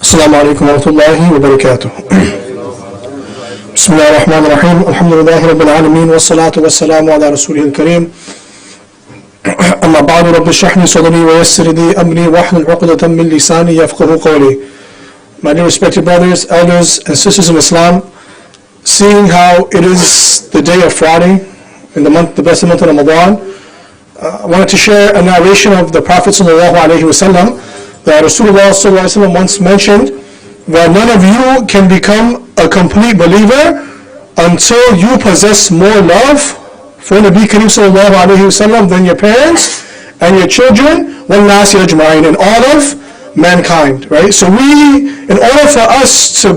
السلام عليكم ورحمة الله وبركاته. بسم الله الرحمن الرحيم. الحمد لله رب العالمين والصلاة والسلام على رسوله الكريم. أما بعد رب اشرح لي صدري ويسر لي أمري واحلل عقدة من لساني يفقهوا قولي. My dear respected brothers, elders and sisters in Islam, seeing how it is the day of Friday in the month, the blessed month of Ramadan, I wanted to share a narration of the Prophet ﷺ that Rasulullah ﷺ once mentioned that none of you can become a complete believer until you possess more love for Nabi Kareem ﷺ than your parents and your children, وَالنَّاسِ أَجْمَعِينَ, and all of mankind. Right? So in order for us to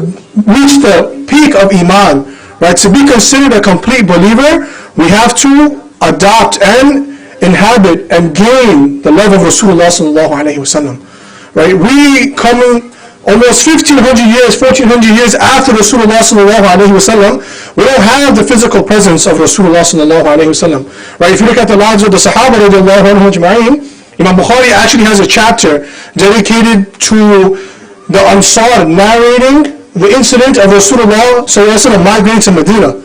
reach the peak of Iman, right, to be considered a complete believer, we have to adopt and inhabit and gain the love of Rasulullah ﷺ. Right? We coming almost 1,500 years, 1,400 years after Rasulullah ﷺ, we don't have the physical presence of Rasulullah ﷺ. Right? If you look at the lives of the Sahaba radiallahu anhum ajma'in, Imam Bukhari actually has a chapter dedicated to the Ansar narrating the incident of Rasulullah ﷺ migrating to Medina.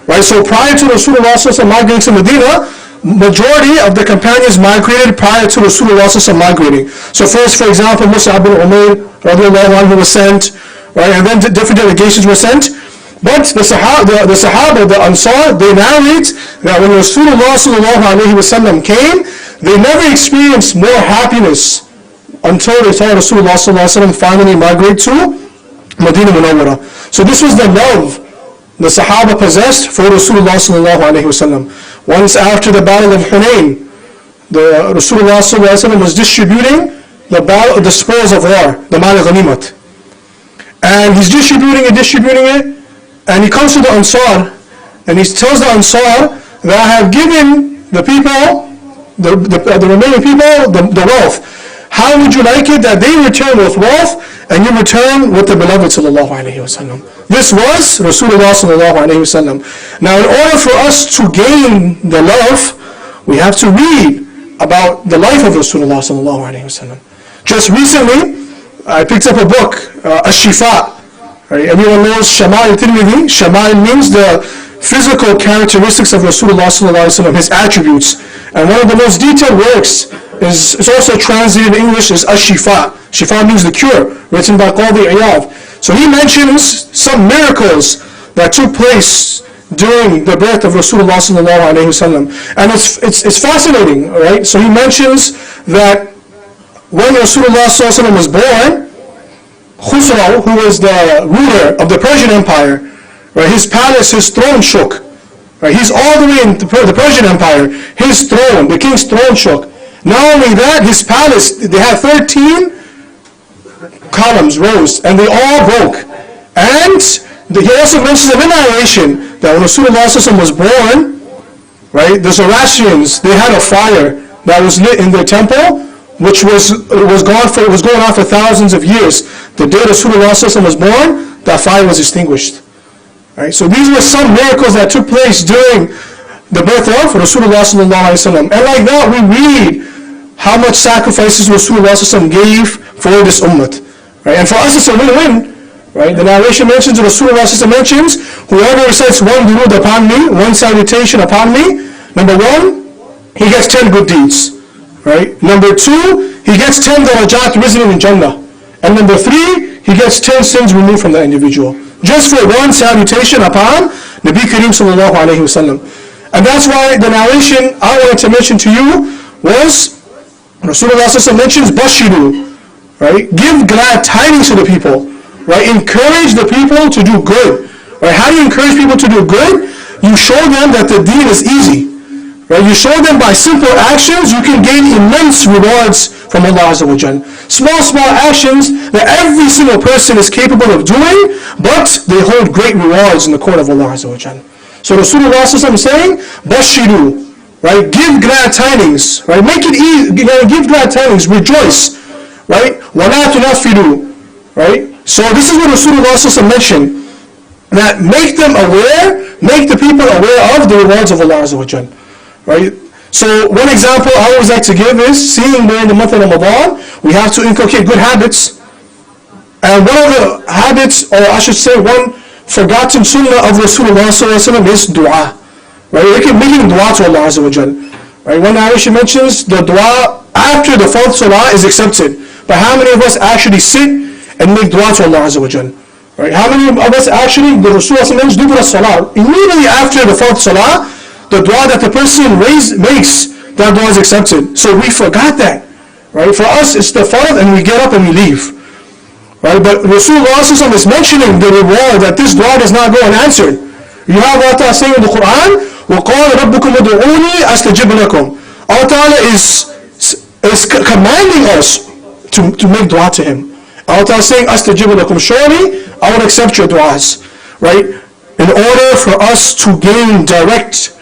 Right? So prior to Rasulullah ﷺ migrating to Medina, majority of the companions migrated prior to Rasulullah migrating. So first, for example, Mus'ab bin Umayr radiallahu anhu was sent, right, and then different delegations were sent. But the Sahaba, the Ansar, they narrate that when Rasulullah came, they never experienced more happiness until they saw Rasulullah finally migrate to Medina Munawwara. So this was the love the Sahaba possessed for Rasulullah ﷺ. Once after the battle of Hunayn, the Rasulullah ﷺ was distributing the spoils of war, the mal ghanimat. And he's distributing it, and he comes to the Ansar, and he tells the Ansar that I have given the people, the remaining people, the wealth. How would you like it that they return with wealth and you return with the beloved sallallahu alayhi wasallam? This was Rasulullah sallallahu alayhi wasallam. Now, in order for us to gain the love, we have to read about the life of Rasulullah sallallahu alayhi wasallam. Just recently, I picked up a book, Ash-Shifa. Right? Everyone knows Shama'il Tirmidhi. Shama'il means the physical characteristics of Rasulullah sallallahu alayhi wasallam, his attributes. And one of the most detailed works is also translated in English as Ash-Shifa. Shifa means the cure, written by Qadi Iyad. So he mentions some miracles that took place during the birth of Rasulullah sallallahu alayhi wasallam, and it's fascinating, right? So he mentions that when Rasulullah sallallahu alayhi wasallam was born, Khusraw, who was the ruler of the Persian Empire, right, his palace, his throne shook. Right, he's all the way in the Persian Empire. His throne, the king's throne shook. Not only that, his palace, they had 13 columns, rows, and they all broke. And he also mentions in the narration that when Rasulullah was born, right, the Zoroastrians, they had a fire that was lit in their temple, which was going on for thousands of years. The day Rasulullah was born, that fire was extinguished. Right? So these were some miracles that took place during the birth of Rasulullah sallallahu alaihi wasallam. And like that, we read how much sacrifices Rasulullah sallallahu alaihi wasallam gave for this ummah. Right? And for us, it's a win-win. Right? The narration mentions, Rasulullah sallallahu alaihi wasallam mentions, whoever recites one durood upon me, one salutation upon me, number one, he gets 10 good deeds. Right? Number two, he gets 10 darajat risen in Jannah. And number three, he gets 10 sins removed from the individual. Just for one salutation upon Nabi Kareem sallallahu alaihi wasallam. And that's why the narration I wanted to mention to you was Rasulullah mentions Bashiru, right? Give glad tidings to the people, right? Encourage the people to do good, right? How do you encourage people to do good? You show them that the deen is easy, right? You show them by simple actions you can gain immense rewards from Allah Azza wa Jal. Small actions that every single person is capable of doing, but they hold great rewards in the court of Allah Azza wa Jal. So Rasulullah is saying, Bashiru, right? Give glad tidings, right? Make it easy, give glad tidings, rejoice, right? Wala tunafiru, right? So this is what Rasulullah mentioned, that make them aware, make the people aware of the rewards of Allah Azza wa Jal, right? So one example I always like to give is, seeing during the month of Ramadan, we have to inculcate good habits. And one of the habits, or I should say one forgotten sunnah of Rasulullah is dua. Right? Making dua to Allah Azza wa Jal. Right? One narration mentions the dua after the fourth salah is accepted. But how many of us actually sit and make dua to Allah Azza wa Jal? Right? How many of us actually, the Rasulullah mentions dubra salah, immediately after the fourth salah, the dua that the person makes, that dua is accepted. So we forgot that. Right? For us, it's the fard and we get up and we leave. Right? But Rasulullah is mentioning the reward that this dua does not go unanswered. You have Allah Ta'ala saying in the Quran, وَقَالَ رَبُّكُمْ وَدُعُونِي أَسْتَجِبْ لَكُمْ. Allah Ta'ala is commanding us to make dua to Him. Allah Ta'ala is saying, أَسْتَجِبْ لَكُمْ. Surely, I will accept your duas. Right? In order for us to gain direct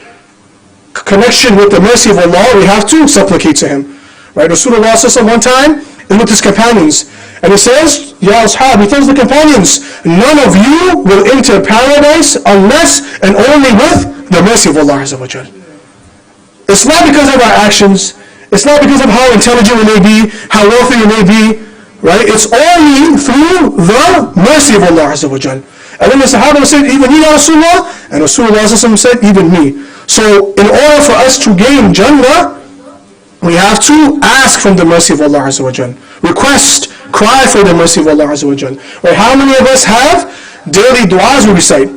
connection with the mercy of Allah, we have to supplicate to Him. Right? Rasulullah one time is with his companions. And he says, Ya ashab, he tells the companions, none of you will enter paradise unless and only with the mercy of Allah Azza wa Jal. It's not because of our actions, it's not because of how intelligent we may be, how wealthy we may be, right? It's only through the mercy of Allah Azza wa Jal. And then the Sahaba said, even you, Ya Rasulullah? And Rasulullah said, even me. So in order for us to gain Jannah, we have to ask from the mercy of Allah Azza wa Jal. Request, cry for the mercy of Allah Azza wa Jal. Right? How many of us have daily du'as we recite?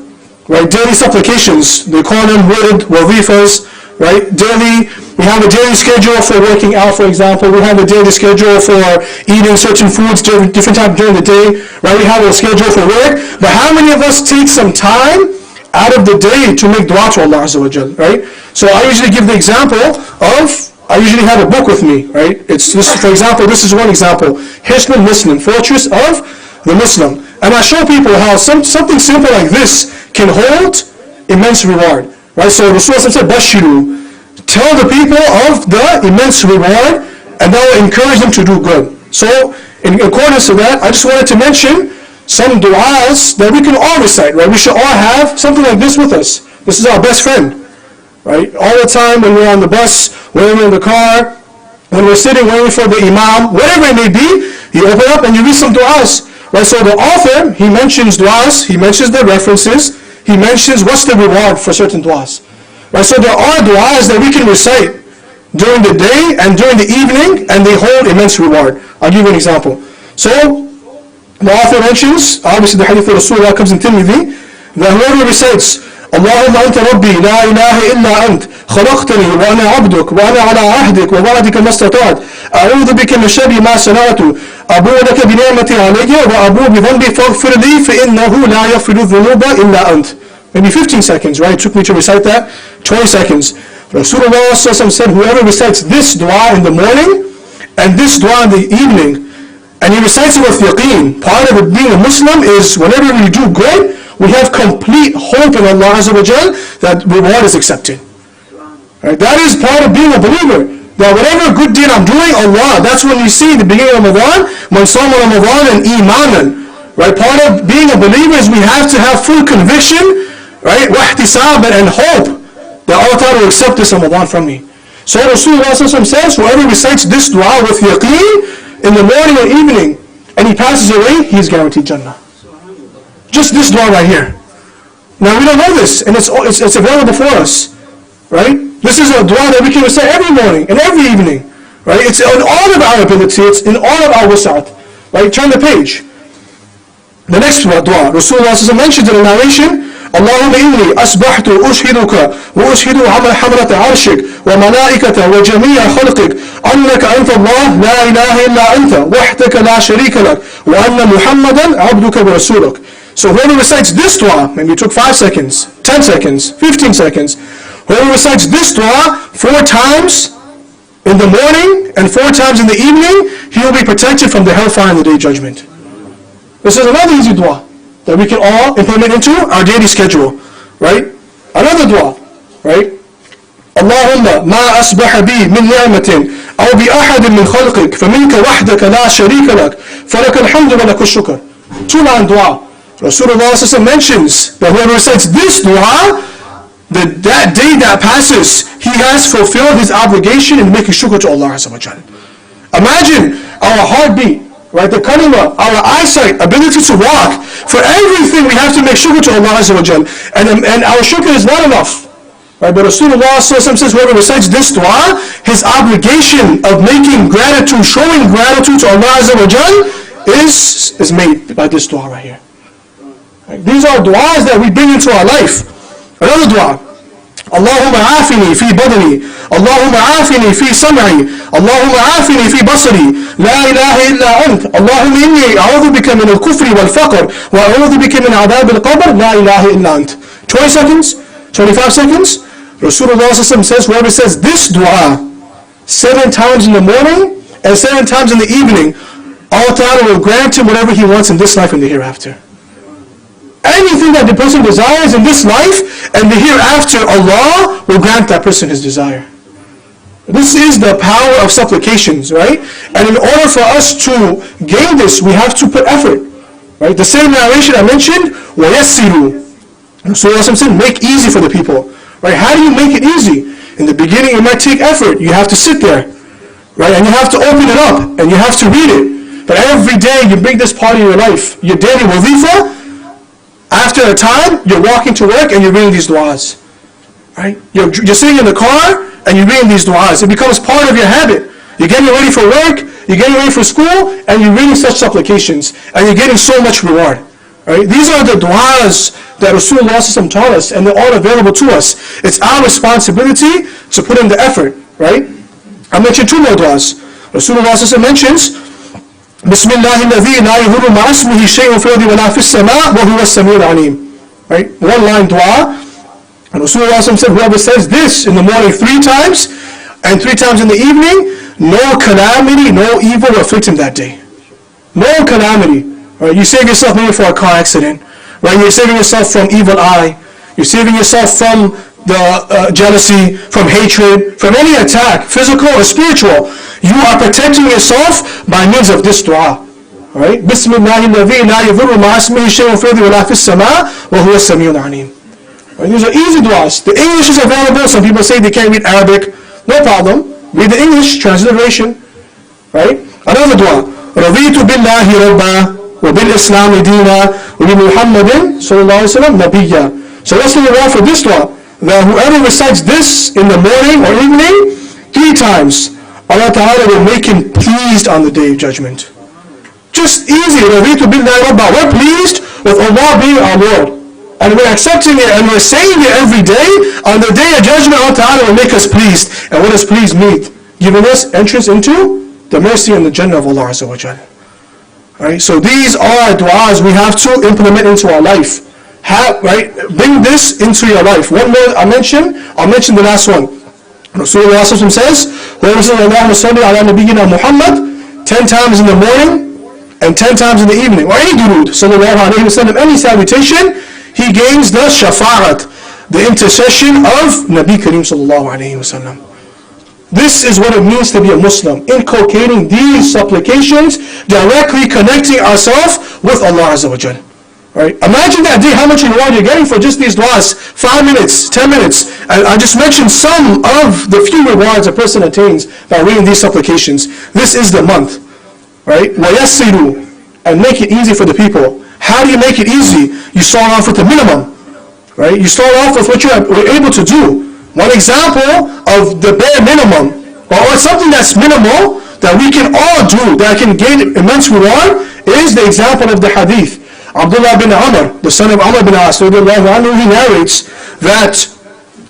Right? Daily supplications. They call them wird, wazifas. Right? Daily, we have a daily schedule for working out, for example. We have a daily schedule for eating certain foods different times during the day. Right? We have a schedule for work. But how many of us take some time out of the day to make dua to Allah Azza wa Jal? Right? So I usually give the example of, I usually have a book with me, right? It's this, for example, this is one example. Hisnul Muslim, Fortress of the Muslim. And I show people how something simple like this can hold immense reward. Right? So Rasulullah said, Bashiru. Tell the people of the immense reward, and that will encourage them to do good. So, in accordance to that, I just wanted to mention some du'as that we can all recite, right? We should all have something like this with us. This is our best friend. Right? All the time when we're on the bus, when we're in the car, when we're sitting waiting for the imam, whatever it may be, you open up and you read some du'as. Right? So the author, he mentions du'as, he mentions the references, he mentions what's the reward for certain du'as. Right? So there are du'as that we can recite during the day and during the evening, and they hold immense reward. I'll give you an example. So the author mentions, obviously the hadith of Rasulullah comes in Tirmidhi, that whoever recites, اللهم أنت ربي لا إله إلا أنت خلقتني وأنا عبدك وأنا على عهدك ووعدك ما استطعت أعوذ بك من شر ما صنعت أبوء لك بنعمتي علي وأبوء بذنبي فاغفر لي فإنه لا يغفر الذنوب إلا أنت. Maybe 15 seconds, right? It took me to recite that. 20 seconds. Rasulullah said, whoever recites this dua in the morning and this dua in the evening, and he recites it with yaqeen. Part of it being a Muslim is whenever we do good, we have complete hope in Allah Azza wa Jal that reward is accepted. Right? That is part of being a believer. That whatever good deed I'm doing, Allah, that's when we see the beginning of Ramadan, man sama Ramadan and imanan. Right? Part of being a believer is we have to have full conviction, right? Wahtisab, and hope that Allah Ta'ala will accept this Ramadan from me. So Rasulullah says, whoever recites this dua with yaqeen in the morning or evening, and he passes away, he is guaranteed Jannah. Just this dua right here. Now we don't know this, and it's available for us, right? This is a dua that we can recite every morning and every evening, right? It's in all of our ability, it's in all of our wus'at, right? Turn the page. The next dua, Rasulullah mentions in the narration, اللهم إني أصبحت أشهدك وأشهد حملة عرشك وملائكته وجميع خلقك أنك أنت الله لا إله إلا أنت وحدك لا شريك لك وأن محمدا عبدك ورسولك. So whoever recites this dua, maybe it took 5 seconds, 10 seconds, 15 seconds, whoever recites this dua 4 times in the morning and 4 times in the evening, he will be protected from the hellfire in the day of judgment. This is another easy dua that we can all implement into our daily schedule, right? Another dua, right? Allahumma ma asbaha bi min ni'matin aw bi ahadin min khalqik faminka wahdaka la sharika lak falaka alhamdu wa laka shukr. 2-line dua. Rasulullah mentions that whoever recites this dua, that day that passes, he has fulfilled his obligation in making shukr to Allah Azza wa Jal. Imagine our heartbeat, right, the kalima, our eyesight, ability to walk. For everything we have to make shukr to Allah Azza wa Jal. And our shukr is not enough. Right? But Rasulullah says whoever recites this dua, his obligation of making gratitude, showing gratitude to Allah Azza wa Jal is made by this dua right here. Right? These are duas that we bring into our life. Another dua. اللهم عافني في بدني اللهم عافني في سمعي اللهم عافني في بصري لا إله إلا أنت اللهم إني أعوذ بك من الكفر والفقر وأعوذ بك من عذاب القبر لا إله إلا أنت. 20 seconds, 25 seconds. Rasulullah says whoever says this dua 7 times in the morning and 7 times in the evening, Allah Ta'ala will grant him whatever he wants in this life and the hereafter. Anything that the person desires in this life and the hereafter, Allah will grant that person his desire. This is the power of supplications, right? And in order for us to gain this, we have to put effort, right? The same narration I mentioned, وَيَسِّرُوا. Rasulullah said, make easy for the people, right? How do you make it easy? In the beginning, it might take effort. You have to sit there, right? And you have to open it up, and you have to read it. But every day, you bring this part of your life, your daily wazifa. After a time, you're walking to work and you're reading these du'as. Right? You're sitting in the car and you're reading these du'as. It becomes part of your habit. You're getting ready for work, you're getting ready for school, and you're reading such supplications. And you're getting so much reward. Right? These are the du'as that Rasulullah taught us, and they're all available to us. It's our responsibility to put in the effort. Right? I mentioned 2 more du'as. Rasulullah mentions, بسم الله الذي لا يضر مع اسمه شيء في الأرض ولا في السماء وهو السميع العليم. Right? 1-line dua. And Rasulullah said, whoever says this in the morning 3 times and 3 times in the evening, no calamity, no evil will afflict him that day. No calamity. Right? You save yourself maybe for a car accident. Right? You're saving yourself from evil eye. You're saving yourself from the jealousy, from hatred, from any attack, physical or spiritual. You are protecting yourself by means of this dua. Alright? بسم الله الذي لا يضر مع اسمه شيء في الأرض ولا في السماء وهو السميع العليم. These are easy duas. The English is available. Some people say they can't read Arabic. No problem. Read the English transliteration. Right? Another dua. رضيت بالله ربا وبالإسلام دينا وبمحمد صلى الله عليه وسلم نبيا. So what's the reward for this dua? That whoever recites this in the morning or evening 3 times, Allah Ta'ala will make him pleased on the day of judgment. Just easy. رضيت بالله ربا. We're pleased with Allah being our Lord. And we're accepting it and we're saying it every day. On the day of judgment, Allah Ta'ala will make us pleased. And what does pleased mean? Giving us entrance into the mercy and the Jannah of Allah Azza wa Jalla. Right? So these are du'as we have to implement into our life. Right? Bring this into your life. One more I'll mention the last one. Rasulullah says, whoever says Allahumma salli ala nabiyyina Muhammad 10 times in the morning and 10 times in the evening, or any durood, sallallahu alayhi wa sallam, any salutation, he gains the shafa'at, the intercession of Nabi Kareem sallallahu alayhi wa sallam. This is what it means to be a Muslim, inculcating these supplications, directly connecting ourselves with Allah Azza wa Jal. Right? Imagine that day, how much reward you're getting for just these du'as, 5 minutes, 10 minutes. And I just mentioned some of the few rewards a person attains by reading these supplications. This is the month. Right? وَيَسِّرُوا, and make it easy for the people. How do you make it easy? You start off with the minimum. Right? You start off with what you're able to do. One example of the bare minimum, or something that's minimal, that we can all do, that can gain immense reward, is the example of the hadith. Abdullah bin Amr, the son of Amr bin As, he narrates that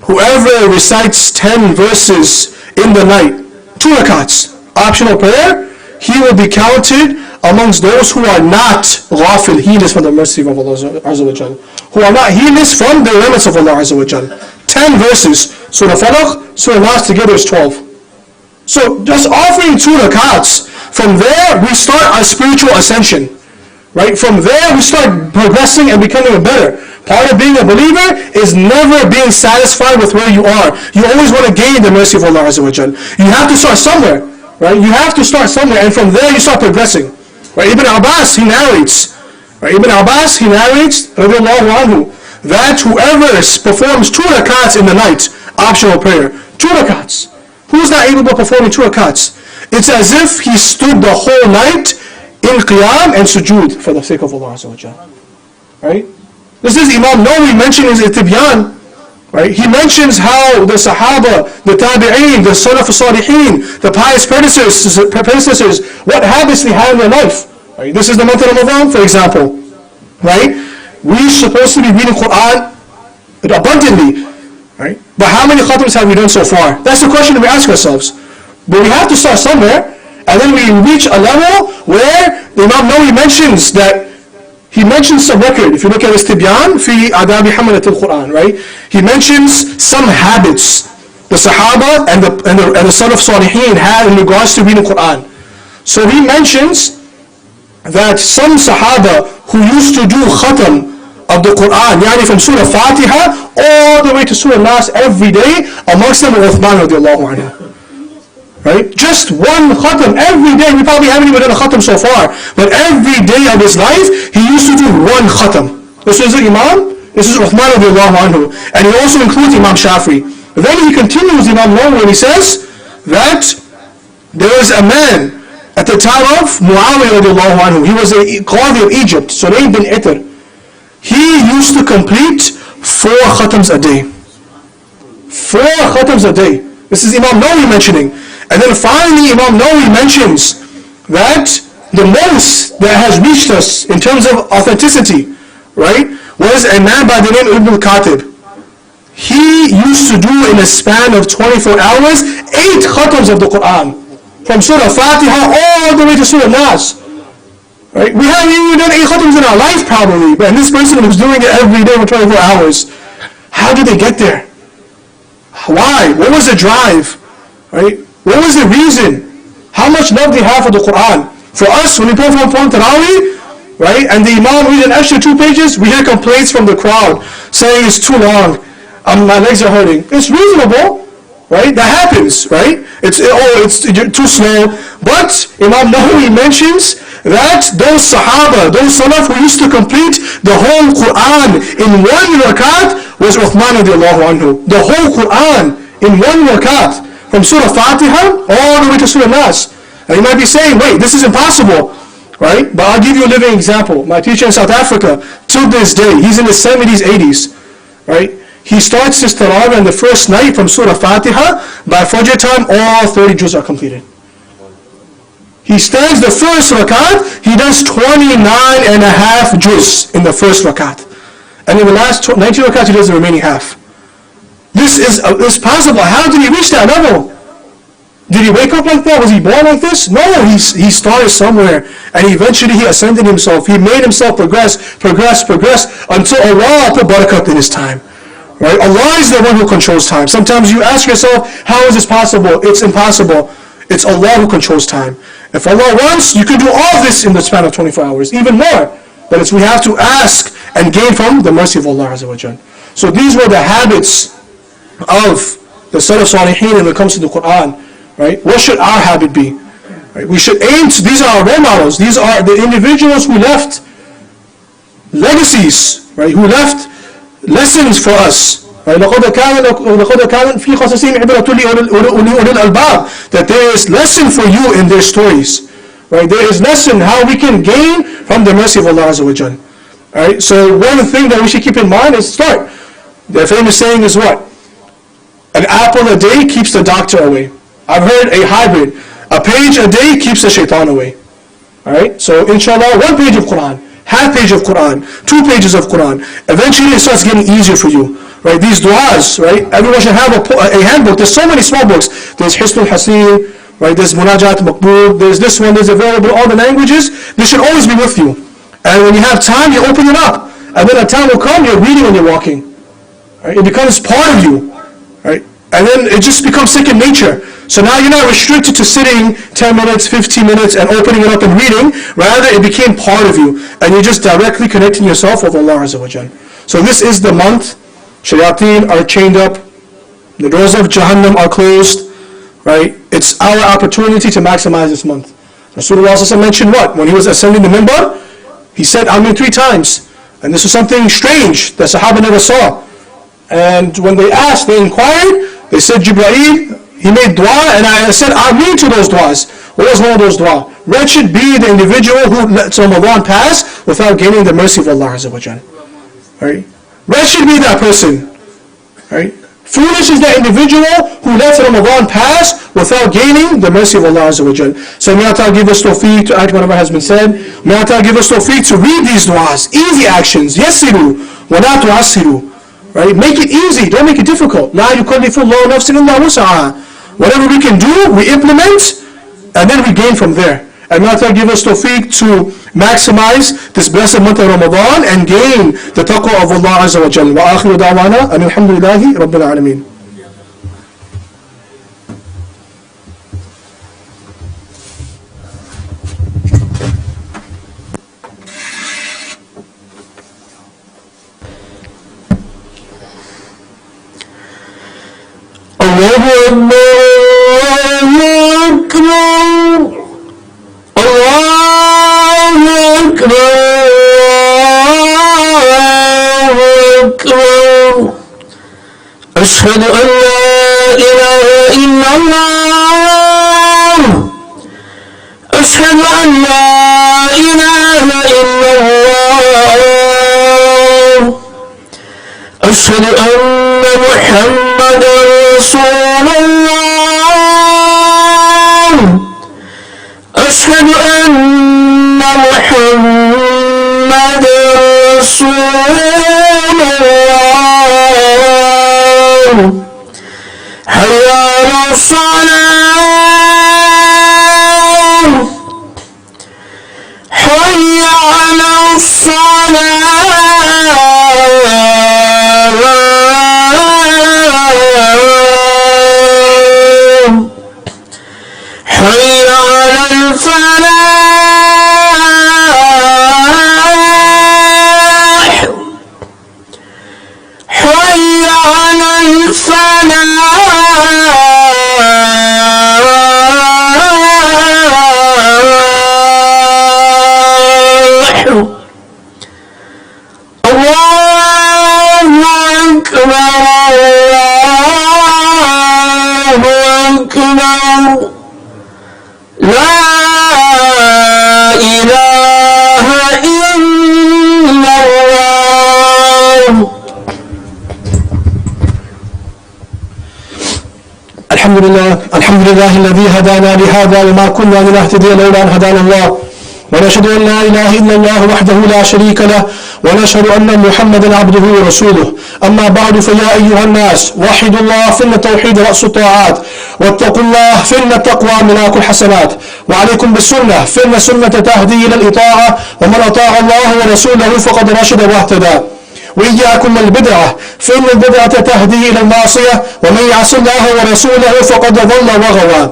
whoever recites 10 verses in the night, 2 rakats, optional prayer, he will be counted amongst those who are not ghafil, heedless from the mercy of Allah Azza wa Jal, who are not heedless from the limits of Allah Azza wa Jal. 10 verses, Surah Falaq, Surah Nas together is 12. So just offering 2 rakats, from there we start our spiritual ascension. Right? From there we start progressing and becoming better. Part of being a believer is never being satisfied with where you are. You always want to gain the mercy of Allah Azza wa Jal. You have to start somewhere. Right? You have to start somewhere, and from there you start progressing. Right? Ibn Abbas, he narrates. Right? Ibn Abbas, he narrates, radiallahu anhu, that whoever performs 2 rakats in the night, optional prayer, 2 rakats. Who's not able to perform 2 rakats? It's as if he stood the whole night in qiyam and sujood for the sake of Allah Azza wa Jal. Right? This is Imam Nawawi mentioning his Tibyan. Right? He mentions how the Sahaba, the Tabi'een, the Salaf Salihin, the pious predecessors, what habits they had in their life. Right? This is the month of Ramadan, for example. Right? We're supposed to be reading Quran abundantly. Right? But how many khatams have we done so far? That's the question that we ask ourselves. But we have to start somewhere, and then we reach a level where the Imam Nawawi mentions that, he mentions some record. If you look at his Tibyan, fi adabi hamalat al-Quran, right? He mentions some habits the Sahaba and the Salaf Salihin had in regards to reading Quran. So he mentions that some Sahaba who used to do khatam of the Quran, yani from Surah Fatiha all the way to Surah Nas every day, amongst them were Uthman radiallahu anhu. Right? Just one khatam every day. We probably haven't even done a khatam so far, but every day of his life he used to do one khatam. This is the Imam, this is Uthman radiallahu anhu, and he also includes Imam Shafi'i. Then he continues, Imam Nawawi, and he says that there was a man at the time of Muawiyah radiallahu anhu. He was a Qadi of Egypt, Sulaym bin Itr. He used to complete 4 khatams a day. 4 khatams a day. This is Imam Nawawi mentioning. And then finally Imam Nawawi mentions that the most that has reached us in terms of authenticity, right, was a man by the name of Ibn al-Khatib. He used to do in a span of 24 hours 8 khatams of the Quran. From Surah Fatiha all the way to Surah Nas. Right? We haven't even done 8 khatams in our life probably, but this person was doing it every day for 24 hours. How did they get there? Why? What was the drive? Right? What was the reason? How much love they have for the Quran? For us, when we perform Tarawih, right, and the Imam reads an extra 2 pages, we hear complaints from the crowd saying it's too long, my legs are hurting. It's reasonable, right? That happens, right? It's too slow. But Imam Nawawi mentions that those Sahaba, those Salaf who used to complete the whole Quran in 1 rakat was Uthman radiallahu anhu. The whole Quran in 1 rakat, from Surah Fatiha all the way to Surah Nas. And you might be saying, wait, this is impossible, right? But I'll give you a living example. My teacher in South Africa, till this day, he's in his 70s, 80s, right? He starts his Tarawih on the first night from Surah Fatiha. By Fajr time, all 30 juz are completed. He stands the first rakat, he does 29 and a half juz in the first rakat. And in the last 19 rakats, he does the remaining half. This is possible. How did he reach that level? Did he wake up like that? Was he born like this? No, he started somewhere, and eventually he ascended himself. He made himself progress, until Allah put barakat in his time. Right? Allah is the one who controls time. Sometimes you ask yourself, how is this possible? It's impossible. It's Allah who controls time. If Allah wants, you can do all this in the span of 24 hours, even more. But we have to ask and gain from the mercy of Allah Azza wa Jal. So these were the habits of the Salaf Salihin when it comes to the Quran. Right? What should our habit be? Right? We should aim to, these are our role models. These are the individuals who left legacies, right? Who left lessons for us. Right? لقد كان في قصصهم عبرة لأولي الألباب. That there is lesson for you in their stories. Right? There is lesson how we can gain from the mercy of Allah Azza wa Jal. Right? So one thing that we should keep in mind is start. The famous saying is what? An apple a day keeps the doctor away. I've heard a hybrid. A page a day keeps the shaitan away. Alright? So inshallah, 1 page of Quran, half page of Quran, 2 pages of Quran. Eventually it starts getting easier for you. Right? These du'as, right? Everyone should have a handbook. There's so many small books. There's Hisnul Hasim, right? There's Munajat Maqbul, there's this one, there's available all the languages. This should always be with you. And when you have time, you open it up. And then a time will come, you're reading when you're walking. Right? It becomes part of you. Right? And then it just becomes second nature. So now you're not restricted to sitting 10 minutes, 15 minutes and opening it up and reading. Rather, it became part of you. And you're just directly connecting yourself with Allah Azza wa Jal. So this is the month. Shayateen are chained up. The doors of Jahannam are closed. Right? It's our opportunity to maximize this month. Rasulullah mentioned what? When he was ascending the minbar, he said Amin 3 times. And this was something strange that Sahaba never saw. And when they asked, they inquired, they said, Jibreel, he made dua, and I said Ameen to those duas. What was one of those dua? Wretched be the individual who lets Ramadan pass without gaining the mercy of Allah Azza wa Jal. Right? Wretched be that person. Right? Foolish is the individual who lets Ramadan pass without gaining the mercy of Allah Azza wa Jal. So may Allah give us tawfiq to act whatever has been said. May Allah give us tawfiq to read these du'as. Easy actions. Yassiru wa la tu'assiru. Right? Make it easy. Don't make it difficult. La yukallifu Allahu nafsan illa wus'aha. Whatever we can do, we implement, and then we gain from there. And may Allah give us tawfiq to maximize this blessed month of Ramadan and gain the taqwa of Allah Azza wa Jal. Wa akhiru da'wana and alhamdulillahi rabbil alameen. Allahu Akbar. أشهد أن لا إله إلا الله. أشهد أن لا إله إلا الله. أشهد أن محمدا رسول الله. أشهد أن محمدا رسول الله. حي على الصلاة. حي على الصلاة. حي على الفلاح. حي على الفلاح. الله أكبر. الله أكبر. لا إله إلا الله. الحمد لله الذي هدانا لهذا وما كنا لنهتدي لولا أن هدانا الله. ونشهد أن لا إله إلا الله وحده لا شريك له ونشهد أن محمدا عبده ورسوله. أما بعد فيا أيها الناس وحدوا الله فإن التوحيد رأس الطاعات واتقوا الله فإن التقوى ملاك الحسنات وعليكم بالسنة فإن السنة تهدي إلى الإطاعة ومن أطاع الله ورسوله فقد رشد واهتدى. وإياكم البدعة فإن البدعة تهدي إلى المعصية ومن يعص الله ورسوله فقد ضل وغوى.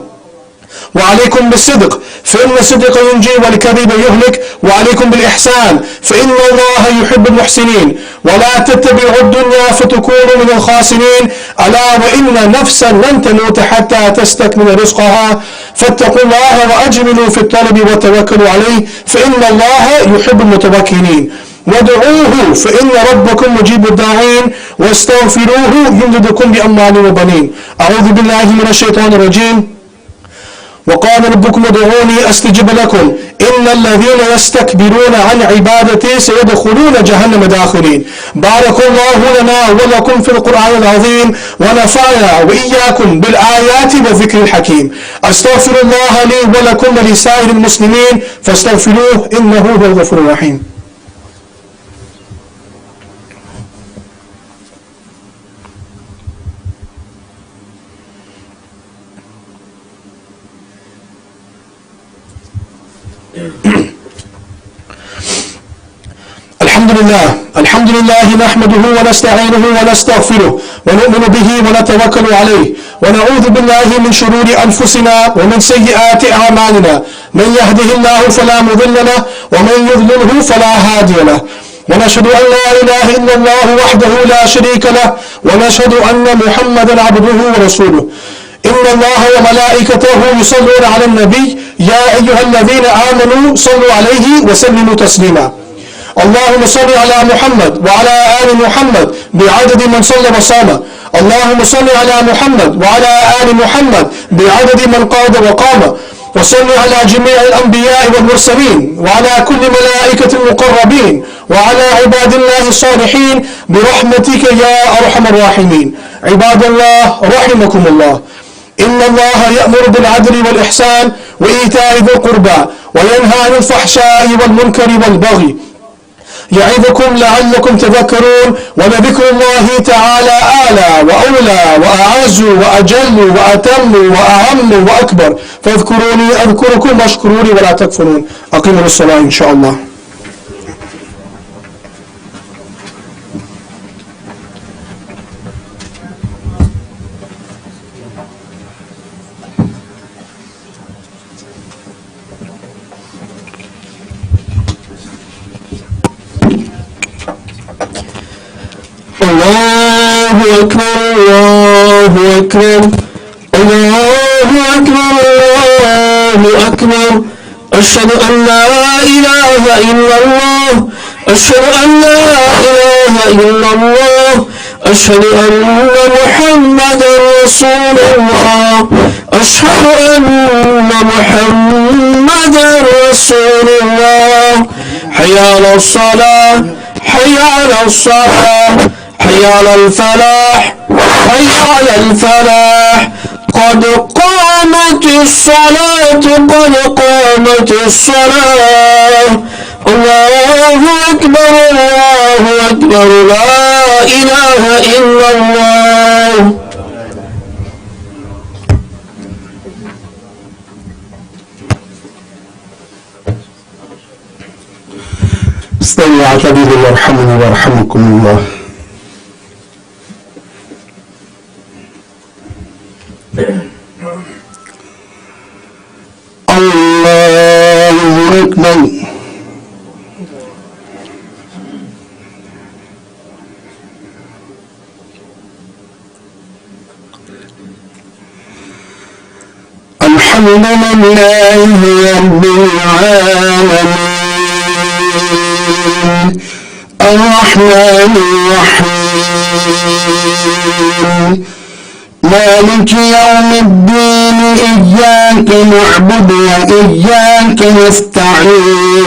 وعليكم بالصدق فإن الصدق ينجي والكذب يهلك. وعليكم بالإحسان فإن الله يحب المحسنين. ولا تتبعوا الدنيا فتكونوا من الخاسرين. ألا وإن نفسا لن تموت حتى تستكمل رزقها فاتقوا الله وأجملوا في الطلب وتوكلوا عليه فإن الله يحب المتوكلين. وادعوه فإن ربكم مجيب الداعين واستغفروه يمددكم بأموال وبنين. أعوذ بالله من الشيطان الرجيم. وقال ربكم ادعوني أستجب لكم إن الذين يستكبرون عن عبادتي سيدخلون جهنم داخلين. بارك الله لنا ولكم في القرآن العظيم ونفعنا وإياكم بالآيات والذكر الحكيم. أستغفر الله لي ولكم ولسائر المسلمين فاستغفروه إنه هو الغفور الرحيم. الحمد لله نحمده ونستعينه ونستغفره ونؤمن به ونتوكل عليه ونعوذ بالله من شرور أنفسنا ومن سيئات أعمالنا. من يهده الله فلا مضل له ومن يضلله فلا هادي له. ونشهد أن لا إله إلا الله وحده لا شريك له ونشهد أن محمدا عبده ورسوله. إن الله وملائكته يصلون على النبي يا أيها الذين آمنوا صلوا عليه وسلموا تسليما. اللهم صل على محمد وعلى آل محمد بعدد من صلى وصام. اللهم صل على محمد وعلى آل محمد بعدد من قاد وقام. وصل على جميع الأنبياء والمرسلين وعلى كل ملائكة المقربين وعلى عباد الله الصالحين برحمتك يا أرحم الراحمين. عباد الله رحمكم الله. إن الله يأمر بالعدل والإحسان وإيتاء ذي القربى وينهى عن الفحشاء والمنكر والبغي يعظكم لعلكم تذكرون. ولذكر الله تعالى أعلى وأولى وأعز وأجل وأتم وأعم وأكبر. فاذكروني أذكركم واشكروني ولا تكفرون. أقيموا الصلاة إن شاء الله. الله أكبر الله أكبر الله أكبر الله أكبر. أشهد أن لا إله إلا الله أشهد أن لا إله إلا الله أشهد أن محمدا رسول الله أشهد أن محمدا رسول الله. حي على الصلاة حي على الصلاة حي على الفلاح حي على الفلاح. قد قامت الصلاة قد قامت الصلاة. الله أكبر الله أكبر لا إله إلا الله. استووا اعتدلوا يرحمني ويرحمكم الله. الله أكبر. الحمد لله رب العالمين الرحمن الرحيم مالك يوم الدين. إياك نعبد وإياك نستعين.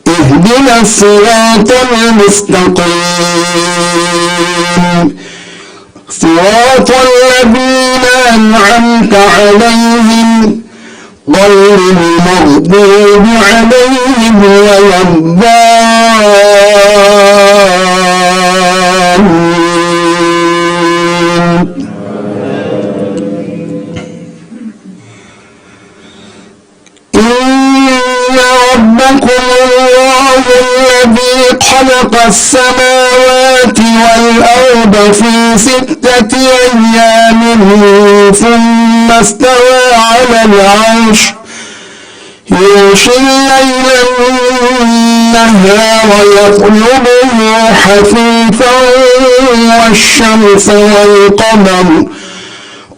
اهدنا الصراط المستقيم صراط الذين أنعمت عليهم غير المغضوب عليهم ولا الضالين. إن ربكم الله الذي خلق السماوات والأرض في 6 أيام ثم استوى على العرش يغشي الليل النهار يطلبه حثيثا والشمس والقمر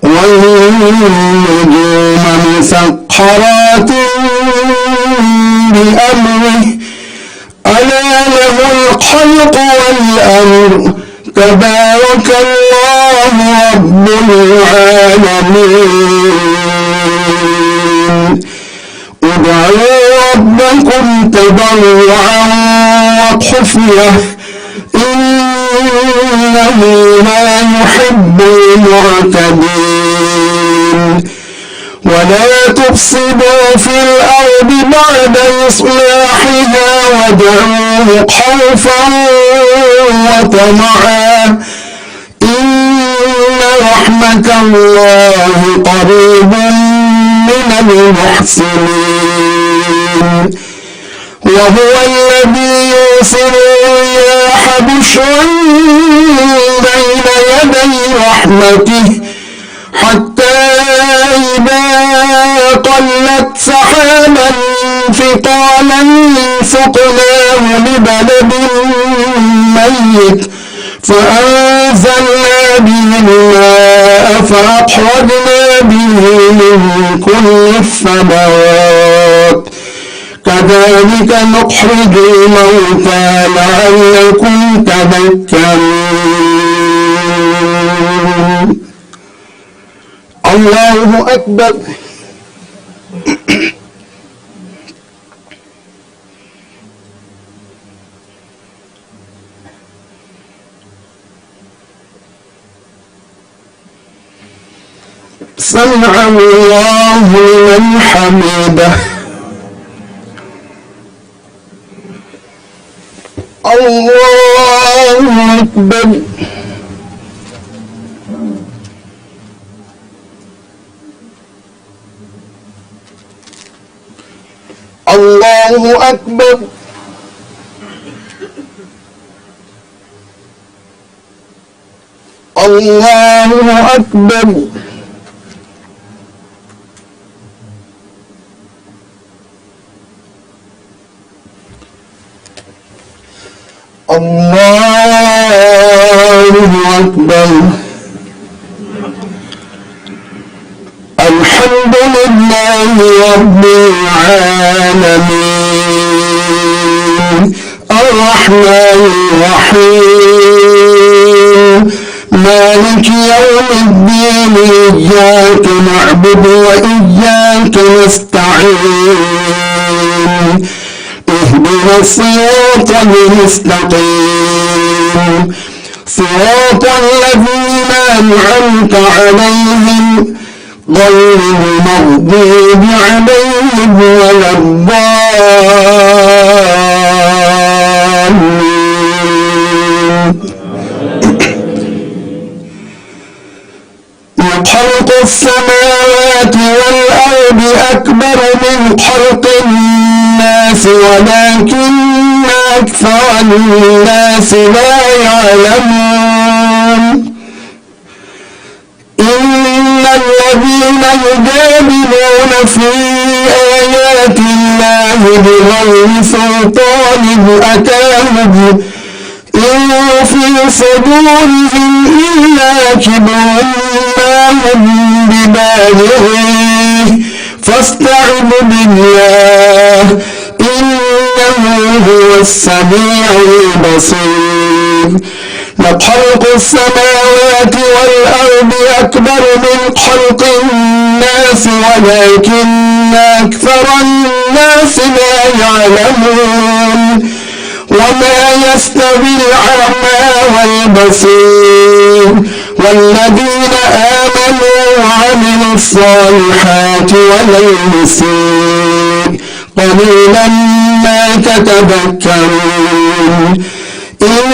والنجوم مسخرات بأمره ألا له الخلق والأمر تبارك الله رب العالمين ادعوا ربكم تضرعا وخفية إنه لا يحب المعتدين ولا تفسدوا في الأرض بعد إصلاحها وادعوه خوفا وطمعا إن رحمة الله قريب من المحسنين وهو الذي يرسل الرياح بشرا بين يدي رحمته حتى إذا قلت سحابا ثقالا سقناه لبلد ميت فأنزلنا به الماء فأخرجنا به من كل الثمرات كذلك نخرج الموتى لعلكم تذكرون الله أكبر سمع الله لمن حمده الله أكبر الله أكبر الله أكبر الله أكبر الحمد لله رب العالمين الرحمن الرحيم مالك يوم الدين إياك نعبد وإياك نستعين اهدنا الصراط المستقيم صراط الذين أنعمت عليهم غير المغضوب عليهم ولا الضالين خلق السماوات والأرض أكبر من خلق الناس ولكن أكثر الناس لا يعلمون إن الذين يجادلون في آيات الله بغير سلطان أتاهم إن في صدورهم إلا كبر ما هم ببالغيه فاستعذ بالله إنه هو السميع البصير لخلق السماوات والأرض أكبر من خلق الناس ولكن أكثر الناس لا يعلمون وما يستوي الأعمى والبصير والذين آمنوا وعملوا الصالحات ولا يسيء قليلا ما تتذكرون إن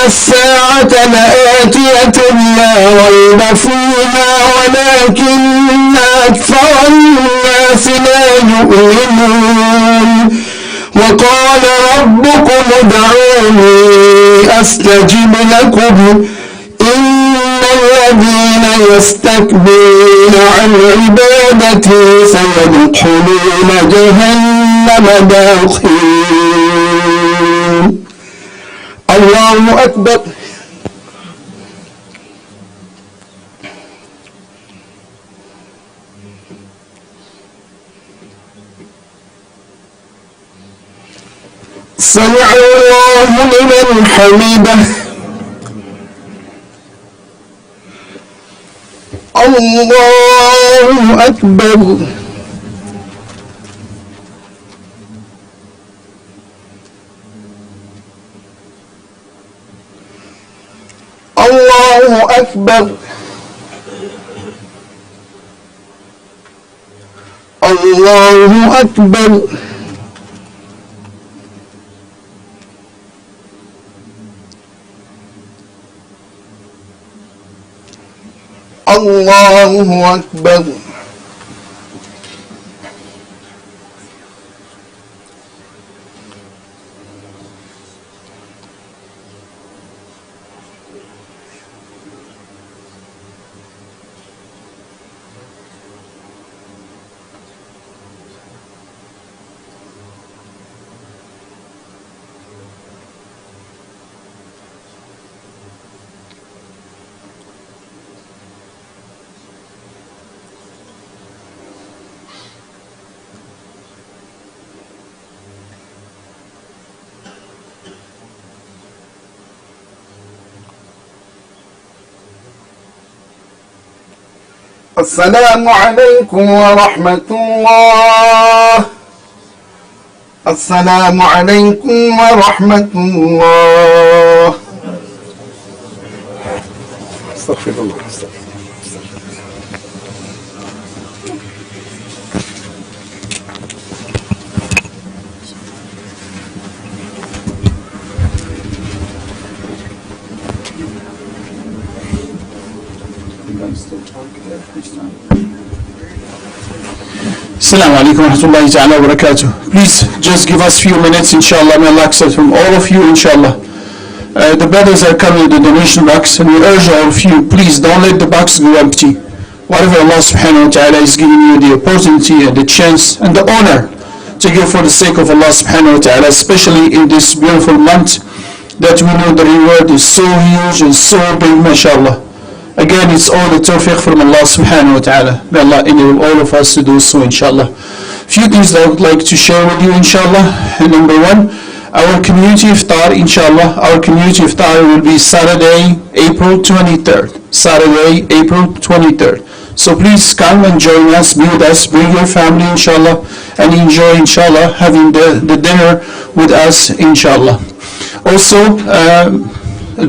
الساعة لآتية لا ريب فيها ولكن أكثر الناس لا يؤمنون وقال ربكم ادعوني أستجب لكم إن الذين يستكبرون عن عبادتي سيدخلون جهنم داخلين الله أكبر سمع الله لمن حمده الله أكبر الله أكبر الله أكبر الله أكبر السلام عليكم ورحمة الله السلام عليكم ورحمة الله استغفر الله Assalamu alaikum wa rahmatullahi ta'ala wa barakatuh. Please just give us few minutes, inshallah. May Allah accept from all of you, inshallah. The brothers are coming with the donation box, and we urge all of you, please don't let the box go empty. Whatever Allah subhanahu wa ta'ala is giving you the opportunity and the chance and the honor to give for the sake of Allah subhanahu wa ta'ala, especially in this beautiful month that we know the reward is so huge and so big, mashallah. Again, it's all the tawfiq from Allah subhanahu wa ta'ala. May Allah enable all of us to do so, inshallah. Few things that I would like to share with you, inshallah. Number one, our community iftar, inshallah. Our community iftar will be Saturday, April 23rd. Saturday, April 23rd. So please come and join us, be with us, bring your family, inshallah, and enjoy, inshallah, having the dinner with us, inshallah. Also,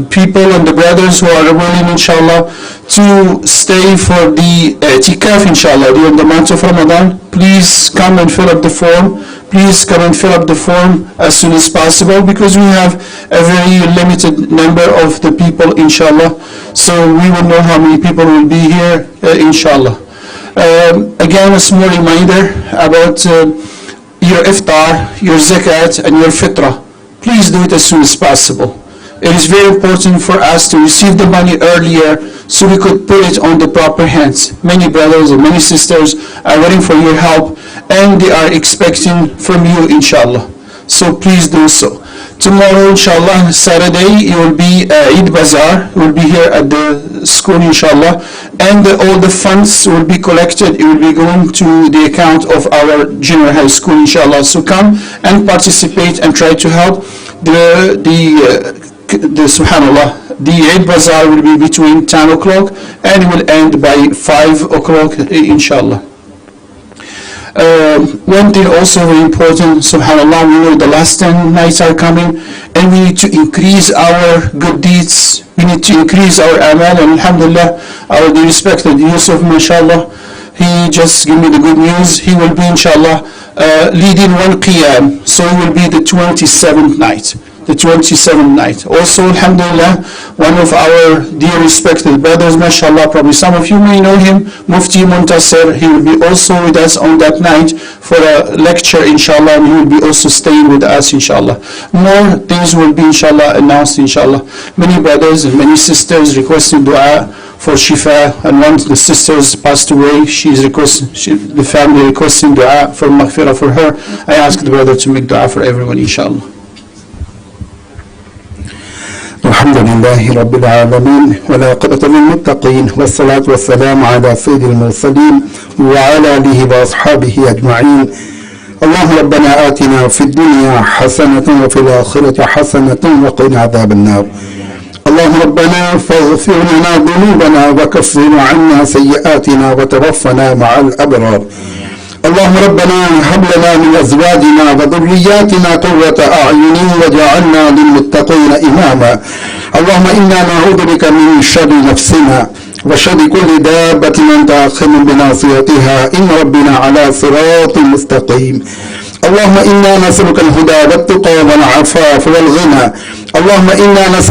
people and the brothers who are willing, inshallah, to stay for the i'tikaf, inshallah, during the month of Ramadan, please come and fill up the form. Please come and fill up the form as soon as possible, because we have a very limited number of the people, inshallah. So we will know how many people will be here, inshallah. Again, a small reminder about your iftar, your zakat, and your fitrah. Please do it as soon as possible. It is very important for us to receive the money earlier so we could put it on the proper hands. Many brothers and many sisters are waiting for your help, and they are expecting from you, inshallah. So please do so. Tomorrow, inshallah, Saturday, it will be Eid Bazaar. It will be here at the school, inshallah. And all the funds will be collected. It will be going to the account of our junior high school, inshallah. So come and participate and try to help the subhanallah, the Eid Bazaar will be between 10 o'clock and will end by 5 o'clock, inshallah. One thing also very important, subhanallah, we know the last 10 nights are coming, and we need to increase our good deeds. We need to increase our amal, and alhamdulillah, our respected Yusuf, mashallah, he just gave me the good news. He will be, inshallah, leading one qiyam, so it will be the 27th night. The 27th night. Also, alhamdulillah, one of our dear respected brothers, mashallah, probably some of you may know him, Mufti Muntasir. He will be also with us on that night for a lecture, inshallah, and he will be also staying with us, inshallah. More things will be, inshallah, announced, inshallah. Many brothers and many sisters requesting dua for shifa, and once the sisters passed away, the family requesting dua for maghfirah for her. I ask the brother to make dua for everyone, inshallah. الحمد لله رب العالمين والعاقبة للمتقين والصلاة والسلام على سيد المرسلين وعلى آله وأصحابه أجمعين اللهم ربنا آتنا في الدنيا حسنة وفي الآخرة حسنة وقنا عذاب النار. اللهم ربنا فاغفر لنا ذنوبنا وكفر عنا سيئاتنا وتوفنا مع الأبرار. اللهم ربنا هب لنا من أزواجنا وذرياتنا قرة أعين واجعلنا للمتقين إماما. اللهم إنا نعوذ بك من شر نفسنا وشر كل دابة أنت آخذ بناصيتها إن ربنا على صراط مستقيم. اللهم إنا نسألك الهدى والتقى والعفاف والغنى. اللهم إنا نسألك